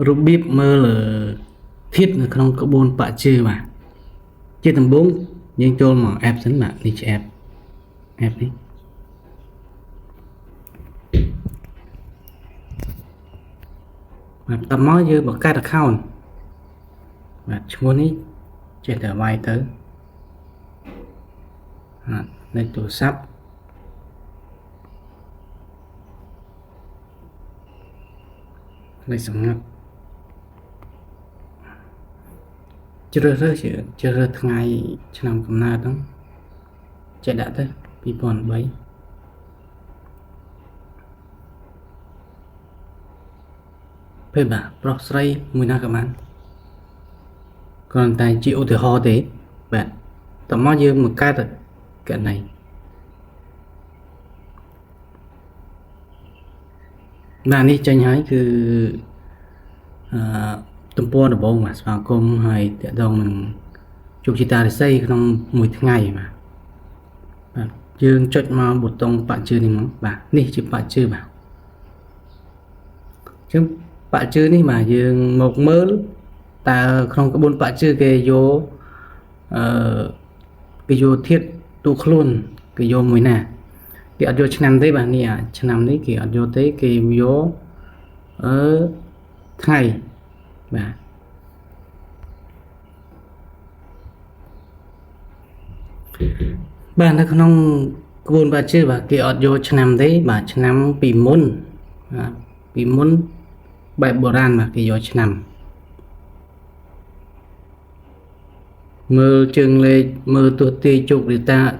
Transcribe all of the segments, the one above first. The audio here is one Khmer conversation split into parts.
របៀបមើលធាតុនៅក្នុងក្បួនបច្ចុប្បន្នជាដំបូងយើងចូលមក app សិនបាទនេះជា app នេះបាទតមកយើងបង្កើត account បាទឈ្មោះនេះចេះតែវាយទៅលេខទូរស័ព្ទលេខសម្ងាត់ជ្រើសរើសថ្ងៃឆ្នាំកំណើតហ្នឹងចេះដាក់ទៅ2003ពេលបាទប្រុសស្រីមួយណាក៏បានគ្រាន់តែជាឧទាហរណ៍ទេបាទតមកយើងបង្កើតកណីបាទនេះចេញហើយគឺទំព័រដំបូងបាទស្វាគមន៍ហើយតកតងនឹងជោគជតារិស័យក្នុងមួយថ្ងៃបាទយើងចុចមកប៊ូតុងបច្ចុប្បន្ននេះមកបាទនេះជាបច្ចុប្បន្នបាទអញ្ចឹងបច្ចុប្បន្ននេះបាទយើងមកមើលតើក្នុងក្បួនបច្ចុប្បន្នគេយកធាតុទូខ្លួនគេយកមួយណាគេអត់យកឆ្នាំទេបាទនេះឆ្នាំនេះគេអត់យកទេគេយកថ្ងៃបាទនៅក្នុងក្បួនបច្ចុប្បន្នបាទគេអត់យកឆ្នាំទេបាទឆ្នាំពីមុនបែបបុរាណបាទគេយកឆ្នាំមើលជើងលេខមើលទស្សទាយជោគ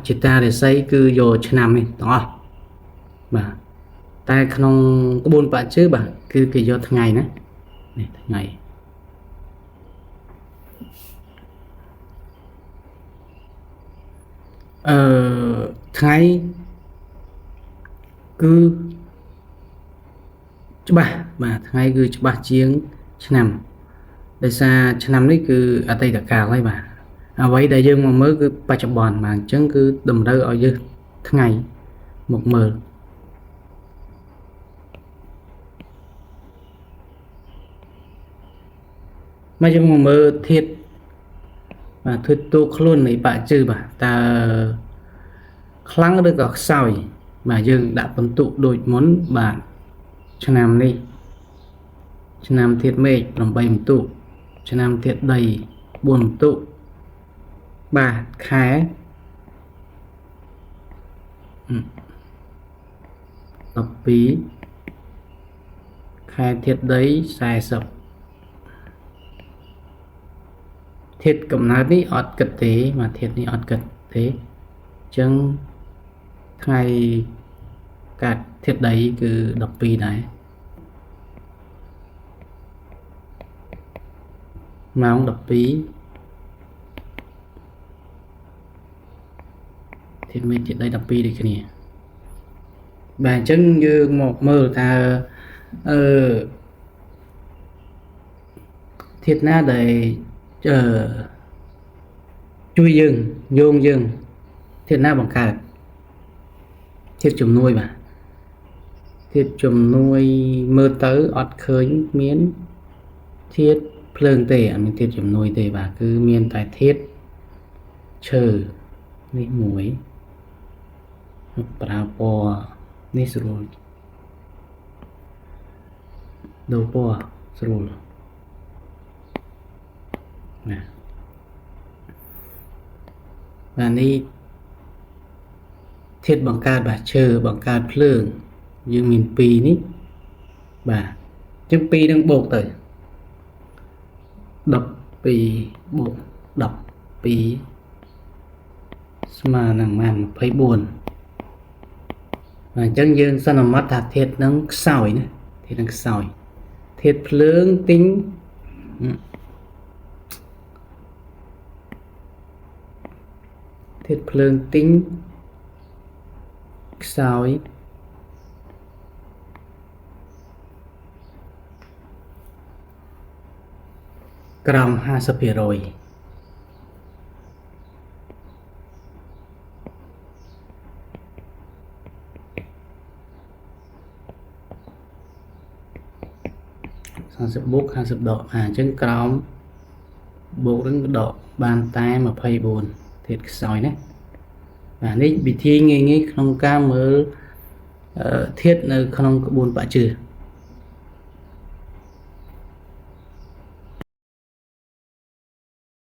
ជតារិស័យគឺយកឆ្នាំនេះទាំងអស់បាទតែក្នុងក្បួនបច្ចុប្បន្នបាទគឺគេយកថ្ងៃណានេះថ្ងៃថ្ងៃគឺច្បាស់បាទថ្ងៃគឺច្បាស់ជាងឆ្នាំដោយសារឆ្នាំនេះគឺអតីតកាលហើយបាទអ្វីដែលយើងមកមើលគឺបច្ចុប្បន្នបាទអញ្ចឹងគឺតម្រូវឲ្យយើងថ្ងៃមកមើលមកយើងមកមើលធាតុបាទធាតុទូខ្លួននៃបច្ចុប្បន្នបាទតើខ្លាំងឬក៏ខ្សោយបាទយើងដាក់ពិន្ទុដូចមុនបាទឆ្នាំនេះឆ្នាំធាតុមេឃ8ពិន្ទុឆ្នាំធាតុដី4ពិន្ទុបាទខែ12ខែធាតុដី40ធាតុកំណើតនេះអត់គិតទេបាទធាតុនេះអត់គិតទេអញ្ចឹងថ្ងៃកាត់ធាតុដីគឺ12ដែរម៉ោង12ធាតុមេឃធាតុដី12ដូចគ្នាបាទអញ្ចឹងយើងមកមើលតើធាតុណាដែលជួយយើងយោងយើងធាតុណាបង្កើតធាតុជំនួយបាទធាតុជំនួយមើលទៅអត់ឃើញមានធាតុភ្លើងទេអត់មានធាតុជំនួយទេបាទគឺមានតែធាតុឈើនេះមួយប្រើពណ៌នេះស្រួលដូរពណ៌ស្រួលណាបាទនេះធាតុបង្កើតបាទឈើបង្កើតភ្លើងយើងមាន2នេះបាទអញ្ចឹង2នឹងបូកទៅ12បូក12ស្មើនឹង24បាទអញ្ចឹងយើងសន្មត់ថាធាតុនឹងខ្សោយណាធាតុនឹងខ្សោយធាតុភ្លើងទិញធាតុភ្លើងទិញខ្សោយក្រោម 50% ស 30 bốc 20 đỏ chân crom bộ đứng đỏ bàn tay mà phay buồn thiệt sỏi đấy và nít bị thi nghe không ca mới thiết nơi không có buồn bạ trừ